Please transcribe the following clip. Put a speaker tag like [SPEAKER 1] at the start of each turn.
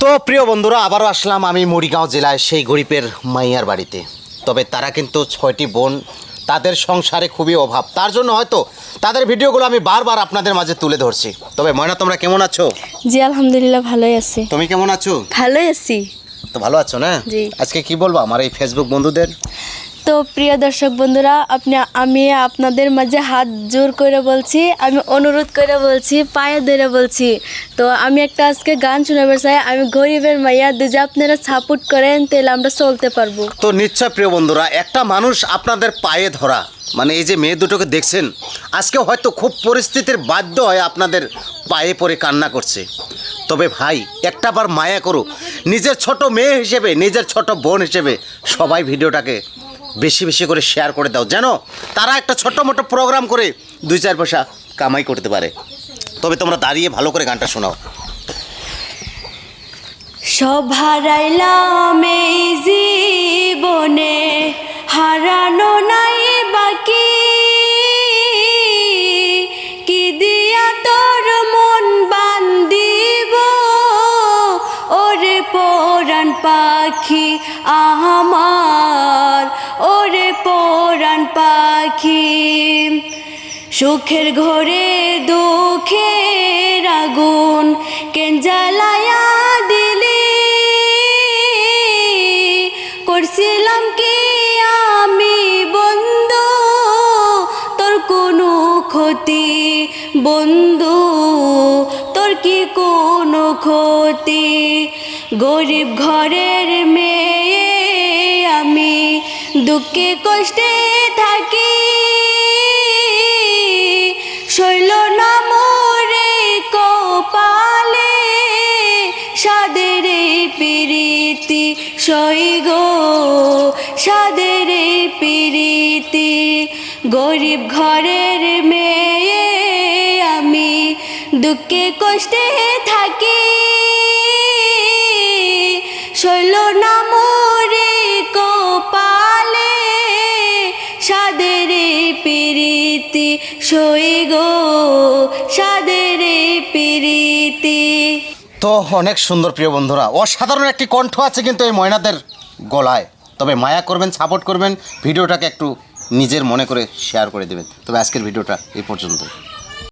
[SPEAKER 1] তো প্রিয় বন্ধুরা, আবারও আসলাম আমি মরিগাঁও জেলায় সেই গরিবের মাইয়ার বাড়িতে। তবে তারা কিন্তু 6টি বোন, তাদের সংসারে খুবই অভাব, তার জন্য হয়তো তাদের ভিডিওগুলো আমি বারবার আপনাদের মাঝে তুলে ধরছি। তবে ময়না, তোমরা কেমন আছো?
[SPEAKER 2] জি আলহামদুলিল্লাহ ভালোই আছি।
[SPEAKER 1] তুমি কেমন আছো?
[SPEAKER 2] ভালোই আছি।
[SPEAKER 1] তো ভালো আছো না?
[SPEAKER 2] জি।
[SPEAKER 1] আজকে কি বলবো আমার এই ফেসবুক বন্ধুদের?
[SPEAKER 2] তো প্রিয় দর্শক বন্ধুরা, আমি আপনাদের মাঝে হাত জোর করে বলছি, আমি অনুরোধ করে বলছি, পায়ে ধরে বলছি। তো আমি একটা আজকে গান শোনাবার চাই। আমি গরিবের মাইয়া, যদি আপনারা সাপোর্ট করেন তাহলে আমরা চলতে পারবো।
[SPEAKER 1] তো নিশ্চয় প্রিয় বন্ধুরা, একটা মানুষ আপনাদের পায়ে ধরা, মানে এই যে মেয়ে দুটোকে দেখছেন, আজকে হয়তো খুব পরিস্থিতির বাধ্য হয়ে আপনাদের পায়ে পড়ে কান্না করছে। তবে ভাই, একটা বার মায়া করো, নিজের ছোট মেয়ে হিসেবে, নিজের ছোট বোন হিসেবে সবাই ভিডিওটাকে বেশি বেশি করে শেয়ার করে দাও, যেন তারা একটা ছোট মোটো প্রোগ্রাম করে 2-4 পয়সা কামাই করতে পারে। তবে তোমরা দাঁড়িয়ে ভালো করে গানটা শোনাও।
[SPEAKER 2] সব হারাইলাম এই জীবনে, হারানো নাই বাকি, কি দিয়া তোর মন বান্দিব ওরে পরাণ পাখি আমার, ওরে পরাণ পাখি। সুখের ঘরে দুঃখের আগুন কেন জ্বালায়া দিলি, করছিলাম কি আমি বন্ধু তোর কোনো ক্ষতি, বন্ধু তোর কি কোনো ক্ষতি। গরিব ঘরের মেয়ে আমি, দুঃখে কষ্টে থাকি, শৈল না মোরে কপালে সাদের পিরিতি, সই গো সাদের পিরিতি। গরিব ঘরের মেয়ে আমি, দুঃখে কষ্টে থাকি, শৈল না মোরে কপালে সাদের পিরিতি, সই গো সাদের পিরিতি।
[SPEAKER 1] তো অনেক সুন্দর প্রিয় বন্ধুরা, অসাধারণ একটি কণ্ঠ আছে কিন্তু এই ময়নাদের গলায়। তবে মায়া করবেন, সাপোর্ট করবেন, ভিডিওটাকে একটু নিজের মনে করে শেয়ার করে দেবেন। তবে আজকের ভিডিওটা এই পর্যন্ত।